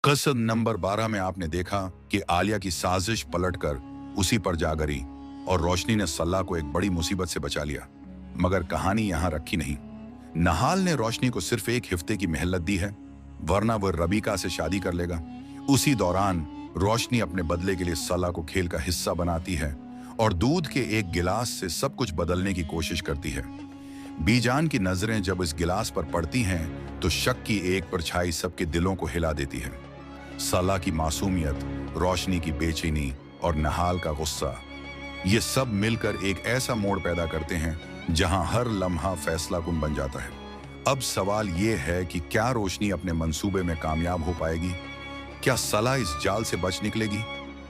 कसद number 12 में आपने देखा कि आलिया की साजिश पलटकर उसी पर जा गिरी और रोशनी ने सल्ला को एक बड़ी मुसीबत से बचा लिया। मगर कहानी यहां रखी नहीं। नहाल ने रोशनी को सिर्फ एक हफ्ते की मोहलत दी है, वरना वह रबीका से शादी कर लेगा। उसी दौरान रोशनी अपने बदले के लिए सल्ला को खेल का हिस्सा बनाती है और दूध के एक गिलास से सब कुछ बदलने की कोशिश करती है। बीजान की नजरें जब इस गिलास पर पड़ती हैं तो शक की एक परछाई सबके दिलों को हिला देती है। सल्ला की मासूमियत, रोशनी की बेचैनी और नहाल का गुस्सा, ये सब मिलकर एक ऐसा मोड़ पैदा करते हैं जहां हर लम्हा फैसला कुन बन जाता है। अब सवाल ये है कि क्या रोशनी अपने मंसूबे में कामयाब हो पाएगी? क्या सल्ला इस जाल से बच निकलेगी?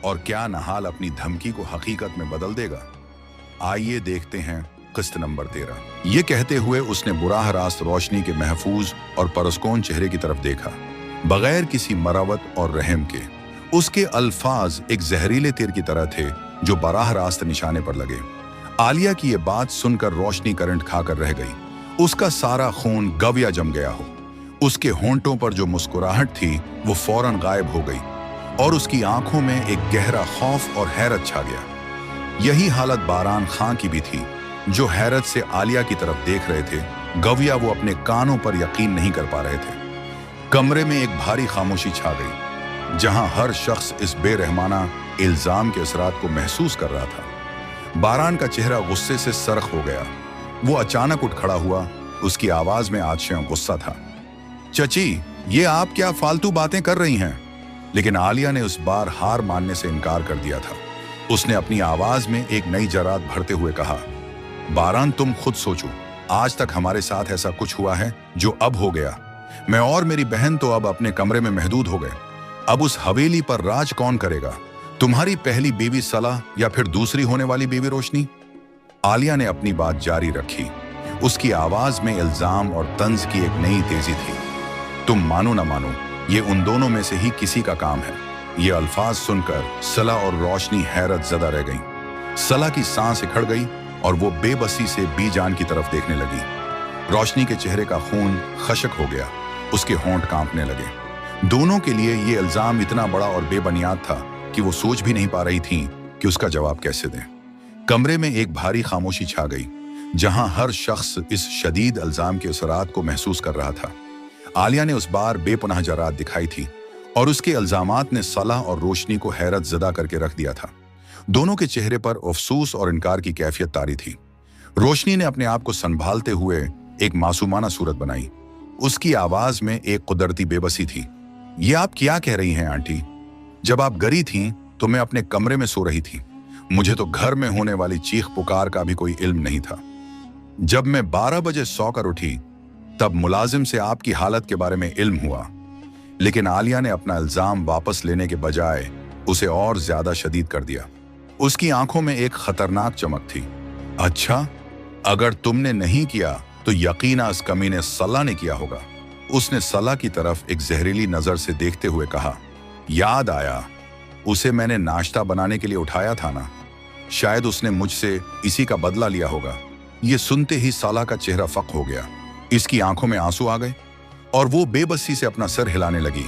और क्या नहाल अपनी धमकी को हकीकत में बदल देगा? आइए देखते हैं किस्त नंबर 13। ये कहते हुए उसने बुराह रास्त रोशनी के महफूज और परस्कौन चेहरे की तरफ देखा, बगैर किसी मरावत और रहम के। उसके अल्फाज एक जहरीले तीर की तरह थे जो बराह रास्त निशाने पर लगे। आलिया की ये बात सुनकर रोशनी करंट खाकर रह गई। उसका सारा खून गविया जम गया हो। उसके होंठों पर जो मुस्कुराहट थी वो फौरन गायब हो गई और उसकी आंखों में एक गहरा खौफ और हैरत छा गया। यही हालत बारान खां की भी थी, जो हैरत से आलिया की तरफ देख रहे थे। गविया वो अपने कानों पर यकीन नहीं कर पा रहे थे। कमरे में एक भारी खामोशी छा गई, जहां हर शख्स इस बेरहमाना इल्जाम के असरात को महसूस कर रहा था। बारान का चेहरा गुस्से से सरख हो गया। वो अचानक उठ खड़ा हुआ। उसकी आवाज में आतिश गुस्सा था। चची, ये आप क्या फालतू बातें कर रही हैं? लेकिन आलिया ने उस बार हार मानने से इनकार कर दिया था। उसने अपनी आवाज में एक नई जरात भरते हुए कहा, बारान, तुम खुद सोचो, आज तक हमारे साथ ऐसा कुछ हुआ है जो अब हो गया? मैं और मेरी बहन तो अब अपने कमरे में महदूद हो गए। अब उस हवेली पर राज कौन करेगा? तुम्हारी पहली बीवी सला या फिर दूसरी होने वाली बीवी रोशनी? आलिया ने अपनी बात जारी रखी। उसकी आवाज में इल्जाम और तंज की एक नई तेजी थी। तुम मानो ना मानो, ये उन दोनों में से ही किसी का काम है। ये अल्फाज सुनकर सला और रोशनी हैरत ज़दा रह गईं। सला की सांस इखड़ गई और वो बेबसी से बीजान की तरफ देखने लगी। रोशनी के चेहरे का खून खशक हो गया। उसके होंठ कांपने लगे। दोनों के लिए ये इल्जाम इतना बड़ा और बेबुनियाद था कि वो सोच भी नहीं पा रही थी कि उसका जवाब कैसे दें। कमरे में एक भारी खामोशी छा गई, जहां हर शख्स इस शदीद इल्जाम के असरात को महसूस कर रहा था। आलिया ने उस बार बेपनाह जरात दिखाई थी और उसके इल्जामात ने सला और रोशनी को हैरत ज़दा करके रख दिया था। दोनों के चेहरे पर अफसोस और इनकार की कैफियत तारी थी। रोशनी ने अपने आप को संभालते हुए एक मासूमाना सूरत बनाई। उसकी आवाज में एक कुदरती बेबसी थी। ये आप क्या कह रही हैं आंटी? जब आप गरी थीं तो मैं अपने कमरे में सो रही थी। मुझे तो घर में होने वाली चीख पुकार का भी कोई इल्म नहीं था। जब मैं 12 बजे सोकर उठी तब मुलाजिम से आपकी हालत के बारे में इल्म हुआ। लेकिन आलिया ने अपना इल्जाम वापस लेने के बजाय उसे और ज्यादा शदीद कर दिया। उसकी आंखों में एक खतरनाक चमक थी। अच्छा, अगर तुमने नहीं किया तो यकीना इस कमीने सल्ला ने किया होगा। उसने सल्ला की तरफ एक जहरीली नजर से देखते हुए कहा, याद आया, उसे मैंने नाश्ता बनाने के लिए उठाया था ना? शायद उसने मुझसे इसी का बदला लिया होगा। ये सुनते ही सल्ला का चेहरा फक हो गया। इसकी आंखों में आंसू आ गए और वो बेबसी से अपना सर हिलाने लगी,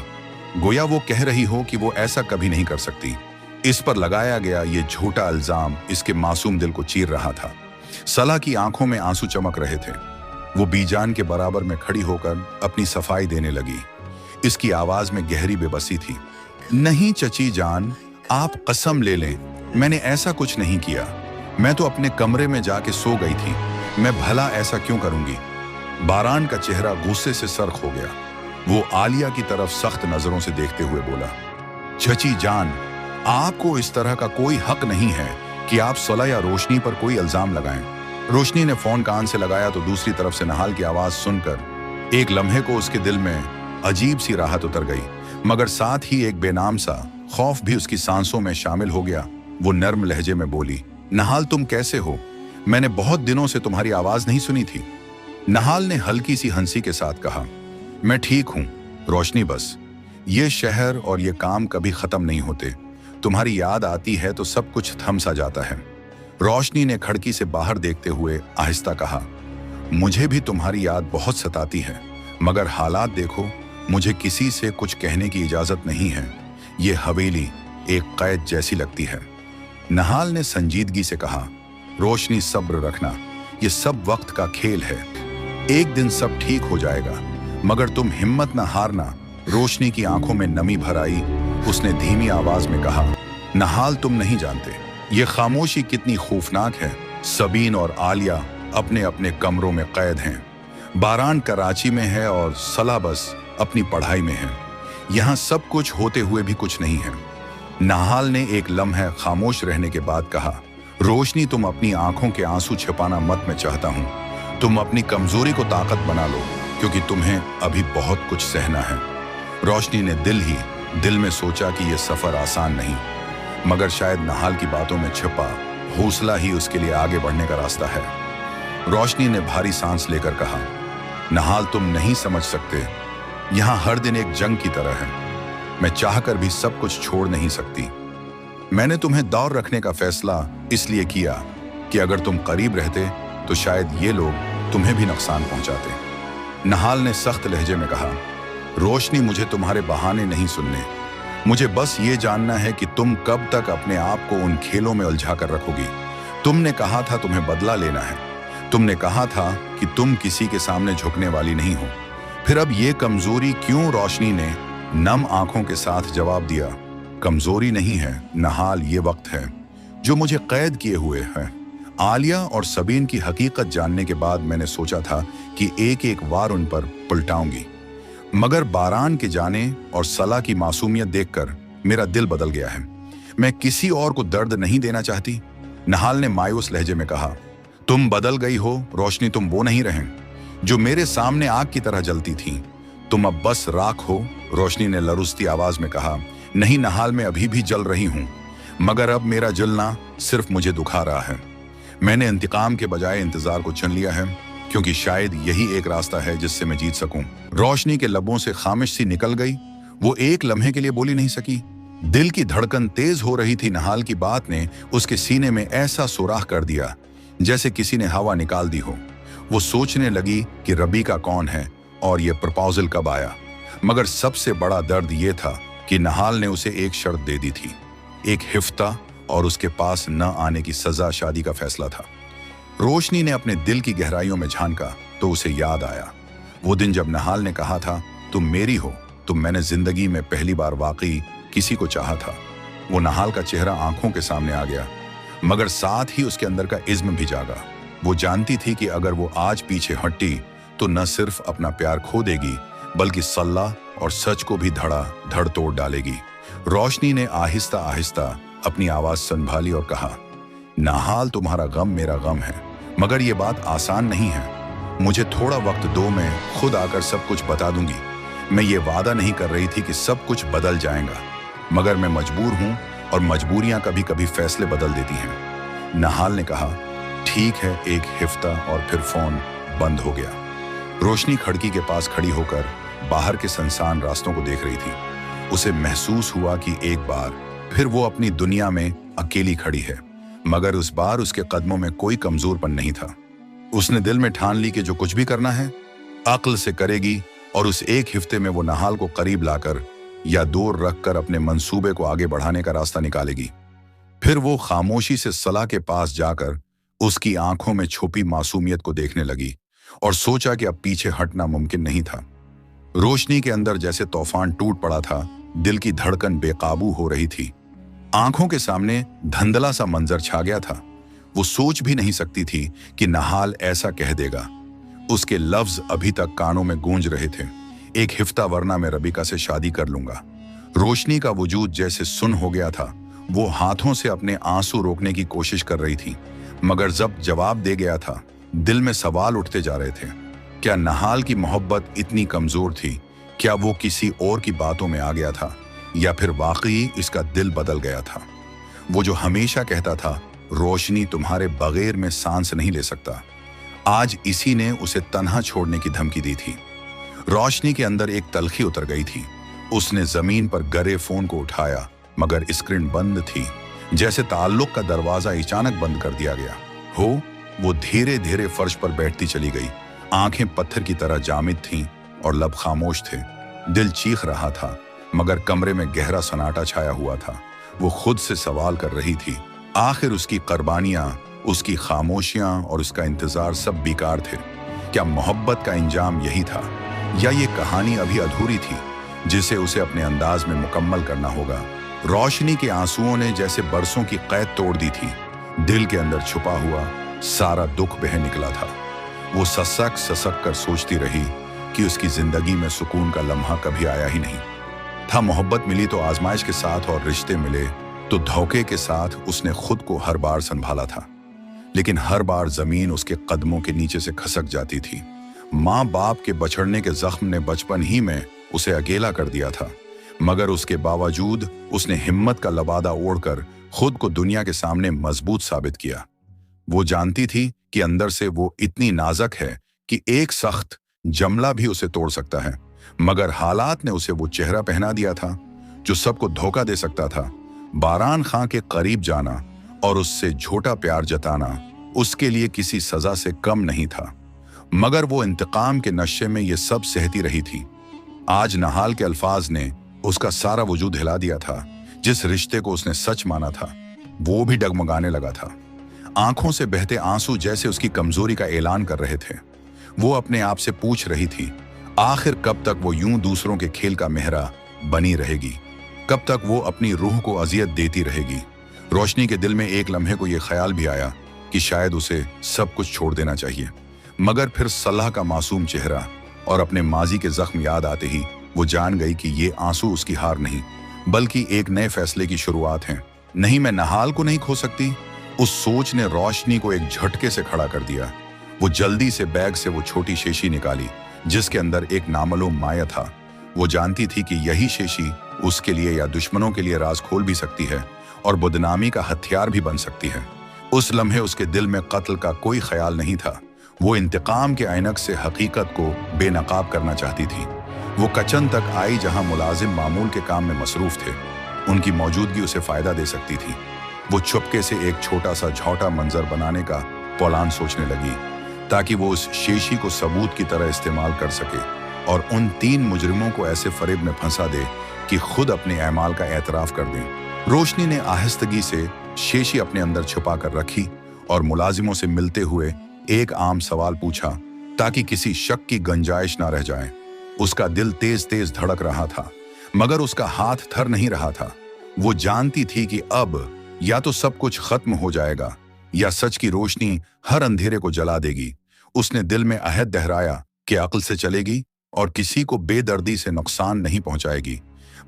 गोया वो कह रही हो कि वो ऐसा कभी नहीं कर सकती। इस पर लगाया गया ये झूठा इल्जाम इसके मासूम दिल को चीर रहा था। सला की आंखों में आंसू चमक रहे थे। वो बीजान के बराबर में खड़ी होकर अपनी सफाई देने लगी। इसकी आवाज में गहरी बेबसी थी। नहीं चची जान, आप कसम ले लें, मैंने ऐसा कुछ नहीं किया। मैं तो अपने कमरे में जाके सो गई थी। मैं भला ऐसा क्यों करूंगी? बारान का चेहरा गुस्से से सरख हो गया। वो आलिया की तरफ सख्त नजरों से देखते हुए बोला, चची जान, आपको इस तरह का कोई हक नहीं है कि आप सला या रोशनी पर कोई इल्जाम लगाएं। रोशनी ने फोन कान से लगाया तो दूसरी तरफ से नहाल की आवाज सुनकर एक लम्हे को उसके दिल में अजीब सी राहत उतर गई, मगर साथ ही एक बेनाम सा खौफ भी उसकी सांसों में शामिल हो गया। वो नर्म लहजे में बोली, नहाल, तुम कैसे हो? मैंने बहुत दिनों से तुम्हारी आवाज नहीं सुनी थी। नहाल ने हल्की सी हंसी के साथ कहा, मैं ठीक हूं रोशनी, बस ये शहर और ये काम कभी खत्म नहीं होते। तुम्हारी याद आती है तो सब कुछ थम सा जाता है। रोशनी ने खिड़की से बाहर देखते हुए आहिस्ता कहा, मुझे भी तुम्हारी याद बहुत सताती है, मगर हालात देखो, मुझे किसी से कुछ कहने की इजाजत नहीं है। ये हवेली एक कैद जैसी लगती है। नहाल ने संजीदगी से कहा, रोशनी सब्र रखना, ये सब वक्त का खेल है। एक दिन सब ठीक हो जाएगा, मगर तुम हिम्मत ना हारना। रोशनी की आंखों में नमी भर आई। उसने धीमी आवाज में कहा, नहाल तुम नहीं जानते ये खामोशी कितनी खौफनाक है। सबीन और आलिया अपने अपने कमरों में कैद हैं। बारान कराची में है और सला बस अपनी पढ़ाई में है। यहाँ सब कुछ होते हुए भी कुछ नहीं है। नहाल ने एक लम्हा खामोश रहने के बाद कहा, रोशनी तुम अपनी आंखों के आंसू छिपाना मत, मैं चाहता हूँ तुम अपनी कमजोरी को ताकत बना लो, क्योंकि तुम्हें अभी बहुत कुछ सहना है। रोशनी ने दिल में सोचा कि यह सफर आसान नहीं, मगर शायद नहाल की बातों में छिपा हौसला ही उसके लिए आगे बढ़ने का रास्ता है। रोशनी ने भारी सांस लेकर कहा, नहाल तुम नहीं समझ सकते, यहाँ हर दिन एक जंग की तरह है। मैं चाहकर भी सब कुछ छोड़ नहीं सकती। मैंने तुम्हें दौर रखने का फैसला इसलिए किया कि अगर तुम करीब रहते तो शायद ये लोग तुम्हें भी नुकसान पहुंचाते। नहाल ने सख्त लहजे में कहा, रोशनी मुझे तुम्हारे बहाने नहीं सुनने। मुझे बस ये जानना है कि तुम कब तक अपने आप को उन खेलों में उलझा कर रखोगी। तुमने कहा था तुम्हें बदला लेना है। तुमने कहा था कि तुम किसी के सामने झुकने वाली नहीं हो। फिर अब ये कमजोरी क्यों? रोशनी ने नम आंखों के साथ जवाब दिया, कमजोरी नहीं है नहाल, ये वक्त है जो मुझे कैद किए हुए है। आलिया और सबीन की हकीकत जानने के बाद मैंने सोचा था कि एक एक वार उन पर पलटाऊंगी, मगर बारान के जाने और सला की मासूमियत देखकर मेरा दिल बदल गया है। मैं किसी और को दर्द नहीं देना चाहती। नहाल ने मायूस लहजे में कहा, तुम बदल गई हो रोशनी, तुम वो नहीं रहे जो मेरे सामने आग की तरह जलती थी। तुम अब बस राख हो। रोशनी ने लरुस्ती आवाज में कहा, नहीं नहाल, मैं अभी भी जल रही हूं, मगर अब मेरा जलना सिर्फ मुझे दुखा रहा है। मैंने इंतकाम के बजाय इंतजार को चुन लिया है, क्योंकि शायद यही एक रास्ता है जिससे मैं जीत सकूं। रोशनी के लबों से खामिश सी निकल गई। वो एक लम्हे के लिए बोली नहीं सकी। दिल की धड़कन तेज हो रही थी। नहाल की बात ने उसके सीने में ऐसा सुराख कर दिया जैसे किसी ने हवा निकाल दी हो। वो सोचने लगी कि रबीका कौन है और ये प्रपोजल कब आया। मगर सबसे बड़ा दर्द ये था कि नहाल ने उसे एक शर्त दे दी थी, एक हिफ्ता और उसके पास न आने की सजा। शादी का फैसला था। रोशनी ने अपने दिल की गहराइयों में झांका तो उसे याद आया वो दिन जब नहाल ने कहा था, तुम मेरी हो। तुम मैंने जिंदगी में पहली बार वाकई किसी को चाहा था। वो नहाल का चेहरा आंखों के सामने आ गया, मगर साथ ही उसके अंदर का इज्म भी जागा। वो जानती थी कि अगर वो आज पीछे हटी तो न सिर्फ अपना प्यार खो देगी, बल्कि सल्ला और सच को भी धड़ तोड़ डालेगी। रोशनी ने आहिस्ता आहिस्ता अपनी आवाज संभाली और कहा, नहाल तुम्हारा गम मेरा गम है, मगर ये बात आसान नहीं है। मुझे थोड़ा वक्त दो, मैं खुद आकर सब कुछ बता दूंगी। मैं ये वादा नहीं कर रही थी कि सब कुछ बदल जाएगा, मगर मैं मजबूर हूं और मजबूरियां कभी कभी फैसले बदल देती हैं। नहाल ने कहा, ठीक है। एक हिफ्ता और फिर फोन बंद हो गया। रोशनी खिड़की के पास खड़ी होकर बाहर के सुनसान रास्तों को देख रही थी। उसे महसूस हुआ कि एक बार फिर वो अपनी दुनिया में अकेली खड़ी है, मगर उस बार उसके कदमों में कोई कमजोरपन नहीं था। उसने दिल में ठान ली कि जो कुछ भी करना है अक्ल से करेगी और उस एक हफ्ते में वो नहाल को करीब लाकर या दूर रखकर अपने मंसूबे को आगे बढ़ाने का रास्ता निकालेगी। फिर वो खामोशी से सला के पास जाकर उसकी आंखों में छुपी मासूमियत को देखने लगी और सोचा कि अब पीछे हटना मुमकिन नहीं था। रोशनी के अंदर जैसे तूफान टूट पड़ा था। दिल की धड़कन बेकाबू हो रही थी। आंखों के सामने धंधला सा मंजर छा गया था। वो सोच भी नहीं सकती थी कि नहाल ऐसा कह देगा। उसके लफ्ज अभी तक कानों में गूंज रहे थे, एक हिफ्ता वरना मैं रबीका से शादी कर लूंगा। रोशनी का वजूद जैसे सुन हो गया था। वो हाथों से अपने आंसू रोकने की कोशिश कर रही थी, मगर जब जवाब दे गया था दिल में सवाल उठते जा रहे थे। क्या नहाल की मोहब्बत इतनी कमजोर थी? क्या वो किसी और की बातों में आ गया था, या फिर वाकई इसका दिल बदल गया था? वो जो हमेशा कहता था, रोशनी तुम्हारे बगैर में सांस नहीं ले सकता, आज इसी ने उसे तन्हा छोड़ने की धमकी दी थी। रोशनी के अंदर एक तलखी उतर गई थी। उसने जमीन पर गिरे फोन को उठाया, मगर स्क्रीन बंद थी, जैसे ताल्लुक का दरवाजा अचानक बंद कर दिया गया हो। वो धीरे धीरे फर्श पर बैठती चली गई। आंखें पत्थर की तरह जामिद थीं और लब खामोश थे। दिल चीख रहा था, मगर कमरे में गहरा सन्नाटा छाया हुआ था। वो खुद से सवाल कर रही थी, आखिर उसकी कुर्बानियां, उसकी खामोशियां और उसका इंतजार सब बेकार थे? क्या मोहब्बत का इंजाम यही था, या ये कहानी अभी अधूरी थी जिसे उसे अपने अंदाज में मुकम्मल करना होगा? रोशनी के आंसुओं ने जैसे बरसों की कैद तोड़ दी थी। दिल के अंदर छुपा हुआ सारा दुख बह निकला था। वो ससक ससक कर सोचती रही कि उसकी जिंदगी में सुकून का लम्हा कभी आया ही नहीं था। मोहब्बत मिली तो आजमाइश के साथ, और रिश्ते मिले तो धोखे के साथ उसने खुद को हर बार संभाला था। लेकिन हर बार जमीन उसके कदमों के नीचे से खसक जाती थी। माँ बाप के बछड़ने के जख्म ने बचपन ही में उसे अकेला कर दिया था, मगर उसके बावजूद उसने हिम्मत का लबादा ओढ़कर खुद को दुनिया के सामने मजबूत साबित किया। वो जानती थी कि अंदर से वो इतनी नाजुक है कि एक सख्त जमला भी उसे तोड़ सकता है, मगर हालात ने उसे वो चेहरा पहना दिया था जो सबको धोखा दे सकता था। बारान खां के करीब जाना और उससे झूठा प्यार जताना उसके लिए किसी सजा से कम नहीं था, मगर वो इंतकाम के नशे में ये सब सहती रही थी। आज नहाल के अल्फाज ने उसका सारा वजूद हिला दिया था। जिस रिश्ते को उसने सच माना था वो भी डगमगाने लगा था। आंखों से बहते आंसू जैसे उसकी कमजोरी का ऐलान कर रहे थे। वो अपने आप से पूछ रही थी, आखिर कब तक वो यूं दूसरों के खेल का मेहरा बनी रहेगी? कब तक वो अपनी रूह को अजियत देती रहेगी? रोशनी के दिल में एक लम्हे को यह ख्याल भी आया कि शायद उसे सब कुछ छोड़ देना चाहिए, मगर फिर सलाह का मासूम चेहरा और अपने माजी के जख्म याद आते ही वो जान गई कि ये आंसू उसकी हार नहीं, बल्कि एक नए फैसले की शुरुआत है। नहीं, मैं नहाल को नहीं खो सकती। उस सोच ने रोशनी को एक झटके से खड़ा कर दिया। वो जल्दी से बैग से वो छोटी शीशी निकाली जिसके अंदर एक नामालूम माया था। वो जानती थी कि यही शीशी उसके लिए या दुश्मनों के लिए राज खोल भी सकती है और बदनामी का हथियार भी बन सकती है। उस लम्हे उसके दिल में कत्ल का कोई ख्याल नहीं था। वो इंतकाम के ऐनक से हकीकत को बेनकाब करना चाहती थी। वो किचन तक आई जहां मुलाजिम मामूल के काम में मसरूफ थे। उनकी मौजूदगी उसे फायदा दे सकती थी। वो चुपके से एक छोटा सा झौटा मंजर बनाने का प्लान सोचने लगी ताकि वो उस शीशी को सबूत की तरह इस्तेमाल कर सके और उन 3 मुजरिमों को ऐसे फरेब में फंसा दे कि खुद अपने अमाल का एतराफ कर दें। रोशनी ने आहिस्तगी से शीशी अपने अंदर छुपा कर रखी और मुलाजिमों से मिलते हुए एक आम सवाल पूछा ताकि किसी शक की गुंजाइश ना रह जाए। उसका दिल तेज तेज धड़क रहा था, मगर उसका हाथ थर नहीं रहा था। वो जानती थी कि अब या तो सब कुछ खत्म हो जाएगा या सच की रोशनी हर अंधेरे को जला देगी। उसने दिल में अहद दोहराया कि अक्ल से चलेगी और किसी को बेदर्दी से नुकसान नहीं पहुंचाएगी,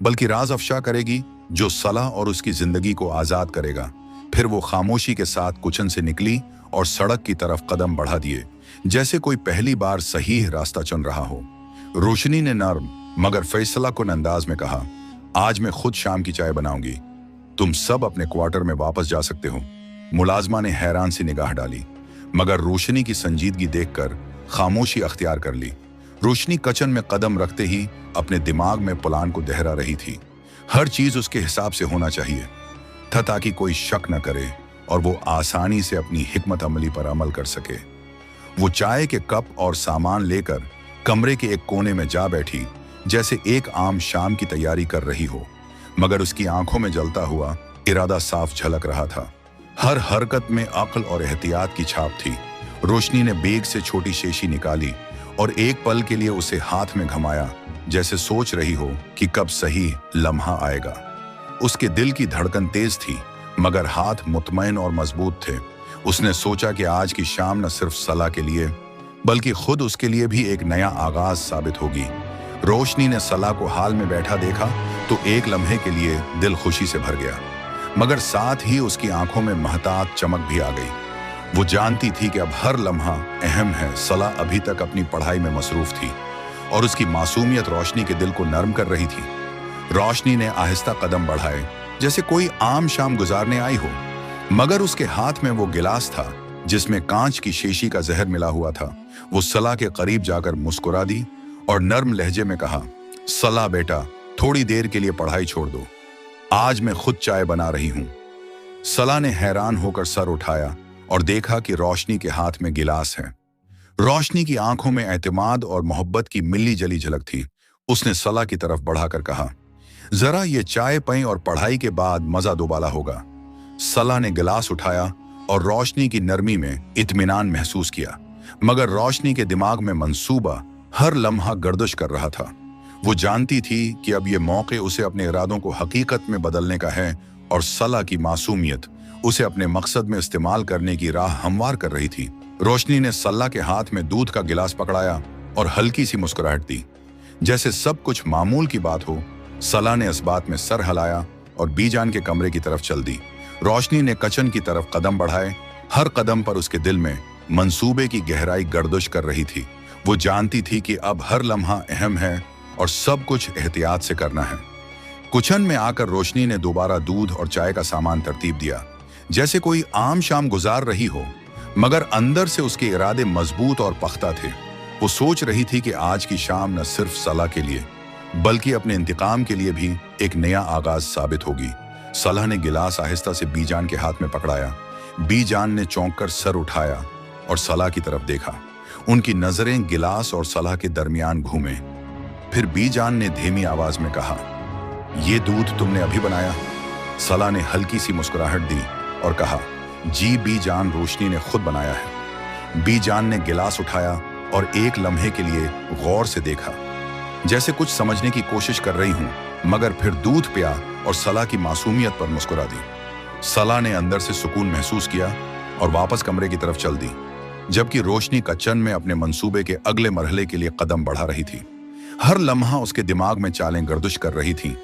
बल्कि राज अफशा करेगी जो सलाह और उसकी जिंदगी को आजाद करेगा। फिर वो खामोशी के साथ किचन से निकली और सड़क की तरफ कदम बढ़ा दिए, जैसे कोई पहली बार सही रास्ता चुन रहा हो। रोशनी ने नर्म मगर फैसला कुन अंदाज में कहा, आज मैं खुद शाम की चाय बनाऊंगी, तुम सब अपने क्वार्टर में वापस जा सकते हो। मुलाजमा ने हैरान सी निगाह डाली, मगर रोशनी की संजीदगी देखकर खामोशी अख्तियार कर ली। रोशनी किचन में कदम रखते ही अपने दिमाग में प्लान को दोहरा रही थी। हर चीज उसके हिसाब से होना चाहिए था ताकि कोई शक न करे और वो आसानी से अपनी हिकमत अमली पर अमल कर सके। वो चाय के कप और सामान लेकर कमरे के एक कोने में जा बैठी, जैसे एक आम शाम की तैयारी कर रही हो, मगर उसकी आंखों में जलता हुआ इरादा साफ झलक रहा था। हर हरकत में अक्ल और एहतियात की छाप थी। रोशनी ने बैग से छोटी शीशी निकाली और एक पल के लिए उसे हाथ में घुमाया, जैसे सोच रही हो कि कब सही लम्हा आएगा। उसके दिल की धड़कन तेज थी, मगर हाथ मुतमईन और मजबूत थे। उसने सोचा कि आज की शाम न सिर्फ सलाह के लिए बल्कि खुद उसके लिए भी एक नया आगाज साबित होगी। रोशनी ने सलाह को हाल में बैठा देखा तो एक लम्हे के लिए दिल खुशी से भर गया, मगर साथ ही उसकी आंखों में महतात चमक भी आ गई। वो जानती थी कि अब हर लम्हा अहम है। सलाह अभी तक अपनी पढ़ाई में मसरूफ थी और उसकी मासूमियत रोशनी के दिल को नरम कर रही थी। रोशनी ने आहिस्ता कदम बढ़ाए जैसे कोई आम शाम गुजारने आई हो, मगर उसके हाथ में वो गिलास था जिसमें कांच की शीशी का जहर मिला हुआ था। वो सलाह के करीब जाकर मुस्कुरा दी और नर्म लहजे में कहा, सलाह बेटा, थोड़ी देर के लिए पढ़ाई छोड़ दो, आज मैं खुद चाय बना रही हूं। सलाह ने हैरान होकर सर उठाया और देखा कि रोशनी के हाथ में गिलास है। रोशनी की आंखों में एतमाद और मोहब्बत की मिली जली झलक थी। उसने सला की तरफ बढ़ाकर कहा, जरा ये चाय पें और पढ़ाई के बाद मजा दोबाला होगा। सला ने गिलास उठाया और रोशनी की नरमी में इत्मीनान महसूस किया, मगर रोशनी के दिमाग में मंसूबा हर लम्हा गर्दिश कर रहा था। वो जानती थी कि अब ये मौके उसे अपने इरादों को हकीकत में बदलने का है और सला की मासूमियत उसे अपने मकसद में इस्तेमाल करने की राह हमवार कर रही थी। रोशनी ने सल्ला के हाथ में दूध का गिलास पकड़ाया और हल्की सी मुस्कुराहट दी, जैसे सब कुछ मामूल की बात हो। सला ने इस बात में सर हिलाया और बीजान के कमरे की तरफ चल दी। रोशनी ने किचन की तरफ कदम बढ़ाए। हर कदम पर उसके दिल में मंसूबे की गहराई गर्दिश कर रही थी। वो जानती थी कि अब हर लम्हा अहम है और सब कुछ एहतियात से करना है। किचन में आकर रोशनी ने दोबारा दूध और चाय का सामान तरतीब दिया, जैसे कोई आम शाम गुजार रही हो, मगर अंदर से उसके इरादे मजबूत और पख्ता थे। वो सोच रही थी कि आज की शाम न सिर्फ सला के लिए बल्कि अपने इंतकाम के लिए भी एक नया आगाज साबित होगी। सला ने गिलास आहिस्ता से बीजान के हाथ में पकड़ाया। बीजान ने चौंक कर सर उठाया और सला की तरफ देखा। उनकी नजरें गिलास और सला के दरमियान घूमे। फिर बीजान ने धीमी आवाज में कहा, ये दूध तुमने अभी बनाया? सला ने हल्की सी मुस्कुराहट दी और कहा, जी बीजान, रोशनी ने खुद बनाया है। बीजान ने गिलास उठाया और एक लम्हे के लिए गौर से देखा, जैसे कुछ समझने की कोशिश कर रही हूं, मगर फिर दूध पिया और सला की मासूमियत पर मुस्कुरा दी। सला ने अंदर से सुकून महसूस किया और वापस कमरे की तरफ चल दी, जबकि रोशनी किचन में अपने मंसूबे के अगले मरहले के लिए कदम बढ़ा रही थी। हर लम्हा उसके दिमाग में चालें गर्दिश कर रही थी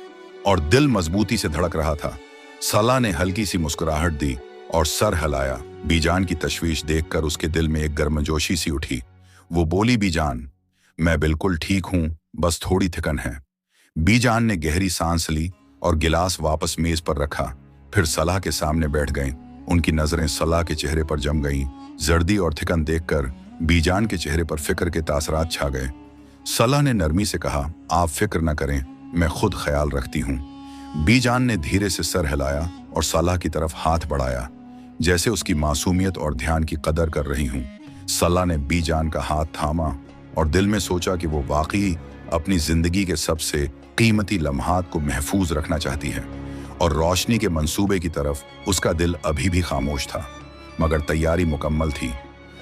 और दिल मजबूती से धड़क रहा था। सला ने हल्की सी मुस्कुराहट दी और सर हिलाया। बीजान की तशवीश देखकर उसके दिल में एक गर्मजोशी सी उठी। वो बोली, बीजान, मैं बिल्कुल ठीक हूं, बस थोड़ी थकन है। बीजान ने गहरी सांस ली और गिलास वापस मेज पर रखा। फिर सला के सामने बैठ गए। उनकी नजरें सला के चेहरे पर जम गईं। जर्दी और थिकन देखकर बीजान के चेहरे पर फिक्र के तासरात छा गए। सला ने नरमी से कहा, आप फिक्र न करें, मैं खुद ख्याल रखती हूँ। बीजान ने धीरे से सर हिलाया और सला की तरफ हाथ बढ़ाया, जैसे उसकी मासूमियत और ध्यान की कदर कर रही हूँ। सला ने बीजान का हाथ थामा और दिल में सोचा कि वो वाकई अपनी जिंदगी के सबसे कीमती लम्हात को महफूज रखना चाहती है और रोशनी के मंसूबे की तरफ उसका दिल अभी भी खामोश था, मगर तैयारी मुकम्मल थी।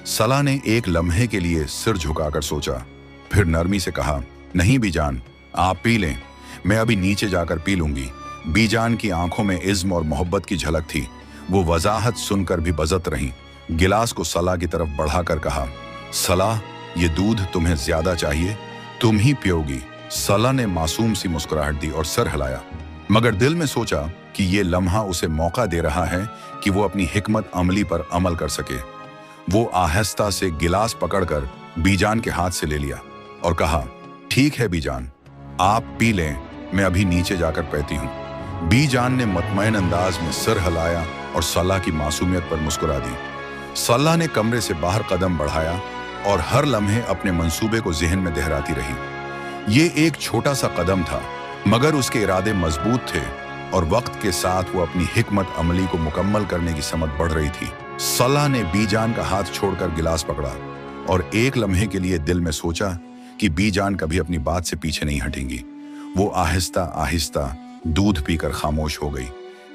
सला ने एक लम्हे के लिए सिर झुकाकर सोचा, फिर नरमी से कहा, नहीं बीजान, आप पी लें, मैं अभी नीचे जाकर पी लूंगी। बीजान की आंखों में इज्म और मोहब्बत की झलक थी। वो वजाहत सुनकर भी बजत रही। गिलास को सला की तरफ बढ़ाकर कहा, सला, ये दूध तुम्हें ज्यादा चाहिए, तुम ही पियोगी। सला ने मासूम सी मुस्कुराहट दी और सर हिलाया, मगर दिल में सोचा कि ये लम्हा उसे मौका दे रहा है कि वो अपनी हिकमत अमली पर अमल कर सके। वो आहिस्ता से गिलास पकड़कर बीजान के हाथ से ले लिया और कहा, ठीक है बीजान, आप पी लें, मैं अभी नीचे जाकर पीती हूँ। बीजान ने मुतमईन अंदाज में सिर हिलाया और सला की मासूमियत पर मुस्कुरा दी। सला ने कमरे से बाहर कदम बढ़ाया और हर लम्हे अपने मंसूबे को जहन में दोहराती रही। ये एक छोटा सा कदम था, मगर उसके इरादे मजबूत थे और वक्त के साथ वो अपनी हिकमत अमली को मुकम्मल करने की समत बढ़ रही थी। सला ने बीजान का हाथ छोड़कर गिलास पकड़ा और एक लम्हे के लिए दिल में सोचा कि बीजान कभी अपनी बात से पीछे नहीं हटेंगी। वो आहिस्ता आहिस्ता दूध पीकर खामोश हो गई।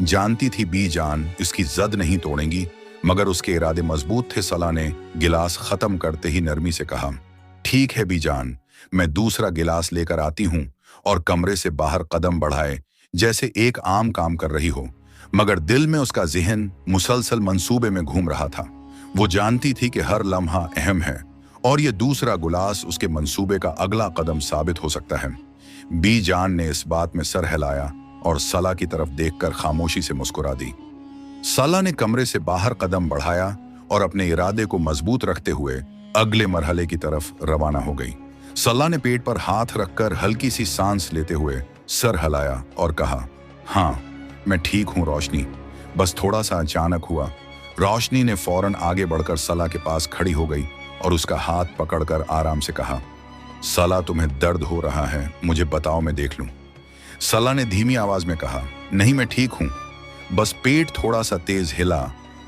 जानती थी बीजान इसकी जद नहीं तोड़ेंगी, मगर उसके इरादे मजबूत थे। सला ने गिलास खत्म करते ही नरमी से कहा, ठीक है बीजान, मैं दूसरा गिलास लेकर आती हूँ, और कमरे से बाहर कदम बढ़ाए जैसे एक आम काम कर रही हो, मगर दिल में उसका जहन मुसलसल मंसूबे में घूम रहा था। वो जानती थी कि हर लम्हा अहम है और ये दूसरा गिलास उसके मंसूबे का अगला कदम साबित हो सकता है। बीजान ने इस बात में सर हिलाया और सला की तरफ देखकर खामोशी से मुस्कुरा दी। सला ने कमरे से बाहर कदम बढ़ाया और अपने इरादे को मजबूत रखते हुए अगले मरहले की तरफ रवाना हो गई। सला ने पेट पर हाथ रखकर हल्की सी सांस लेते हुए सर हिलाया और कहा, हाँ, मैं ठीक हूं रोशनी, बस थोड़ा सा अचानक हुआ। रोशनी ने फौरन आगे बढ़कर सला के पास खड़ी हो गई और उसका हाथ पकड़कर आराम से कहा, सला, तुम्हें दर्द हो रहा है, मुझे बताओ, मैं देख लूं। सला ने धीमी आवाज में कहा, नहीं, मैं ठीक हूं, बस पेट थोड़ा सा तेज हिला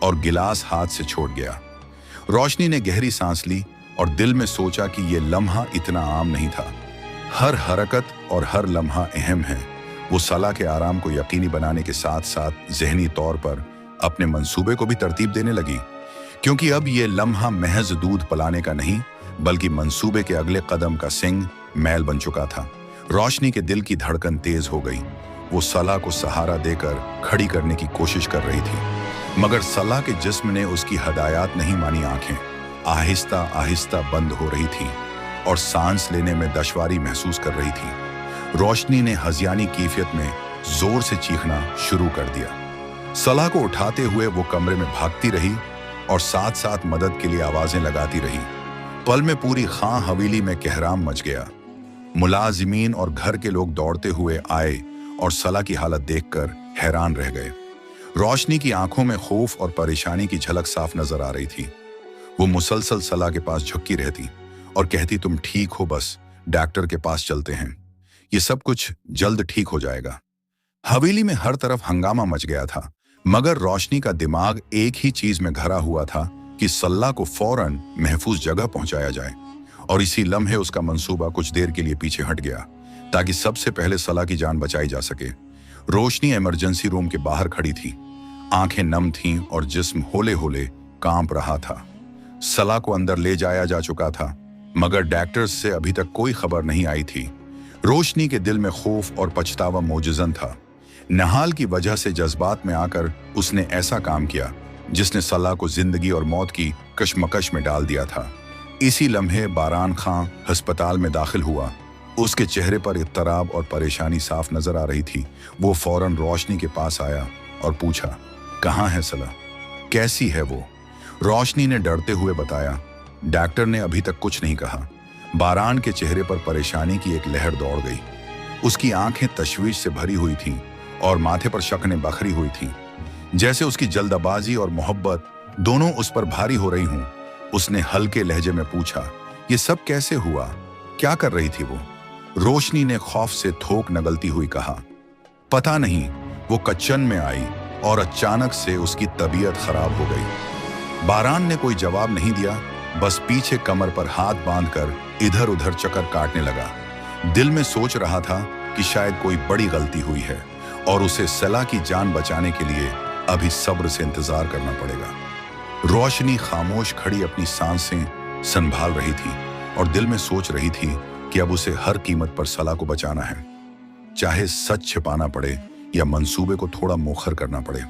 और गिलास हाथ से छोड़ गया। रोशनी ने गहरी सांस ली और दिल में सोचा कि यह लम्हा इतना आम नहीं था। हर हरकत और हर लम्हा अहम है। वो सलाह के आराम को यकीनी बनाने के साथ साथ जहनी तौर पर अपने मंसूबे को भी तरतीब देने लगी, क्योंकि अब ये लम्हा महज दूध पिलाने का नहीं बल्कि मंसूबे के अगले कदम का सिंग मैल बन चुका था। रोशनी के दिल की धड़कन तेज हो गई। वो सलाह को सहारा देकर खड़ी करने की कोशिश कर रही थी, मगर सलाह के जिस्म ने उसकी हदायत नहीं मानी। आंखें आहिस्ता आहिस्ता बंद हो रही थी और सांस लेने में दुश्वारी महसूस कर रही थी। रोशनी ने हजियानी कैफियत में जोर से चीखना शुरू कर दिया। सलाह को उठाते हुए वो कमरे में भागती रही और साथ साथ मदद के लिए आवाजें लगाती रही। पल में पूरी खां हवेली में कहराम मच गया। मुलाजिमीन और घर के लोग दौड़ते हुए आए और सलाह की हालत देखकर हैरान रह गए। रोशनी की आंखों में खौफ और परेशानी की झलक साफ नजर आ रही थी। वो मुसलसल सलाह के पास झुकी रहती और कहती, तुम ठीक हो, बस डॉक्टर के पास चलते हैं, ये सब कुछ जल्द ठीक हो जाएगा। हवेली में हर तरफ हंगामा मच गया था, मगर रोशनी का दिमाग एक ही चीज में घरा हुआ था कि सल्ला को फौरन महफूज जगह पहुंचाया जाए। और इसी लम्हे उसका मंसूबा कुछ देर के लिए पीछे हट गया ताकि सबसे पहले सल्ला की जान बचाई जा सके। रोशनी इमरजेंसी रूम के बाहर खड़ी थी, आंखें नम थीं और जिस्म होले होले कांप रहा था। सल्ला को अंदर ले जाया जा चुका था, मगर डॉक्टर्स से अभी तक कोई खबर नहीं आई थी। रोशनी के दिल में खौफ और पछतावा मौजूद था। नहाल की वजह से जज्बात में आकर उसने ऐसा काम किया जिसने सल्ला को जिंदगी और मौत की कशमकश में डाल दिया था। इसी लम्हे बारान खां अस्पताल में दाखिल हुआ। उसके चेहरे पर इत्तराब और परेशानी साफ नजर आ रही थी। वो फौरन रोशनी के पास आया और पूछा, कहाँ है सल्ला, कैसी है वो? रोशनी ने डरते हुए बताया, डॉक्टर ने अभी तक कुछ नहीं कहा। बारान के चेहरे पर परेशानी की एक लहर दौड़ गई। उसकी आंखें तशवीश से भरी हुई थीं और माथे पर शक्नें बखरी हुई थीं, जैसे उसकी जल्दबाजी और मोहब्बत दोनों उस पर भारी हो रही हों। उसने हल्के लहजे में पूछा, ये सब कैसे हुआ, क्या कर रही थी वो? रोशनी ने खौफ से थोक नगलती हुई कहा, पता नहीं, वो किचन में आई और अचानक से उसकी तबीयत खराब हो गई। बारान ने कोई जवाब नहीं दिया, बस पीछे कमर पर हाथ बांधकर इधर उधर चक्कर काटने लगा। दिल में सोच रहा था कि शायद कोई बड़ी गलती हुई है और उसे सल्ला की जान बचाने के लिए अभी सब्र से इंतजार करना पड़ेगा। रोशनी खामोश खड़ी अपनी सांसें संभाल रही थी और दिल में सोच रही थी कि अब उसे हर कीमत पर सल्ला को बचाना है, चाहे सच छिपाना पड़े या मंसूबे को थोड़ा मुखर करना पड़े।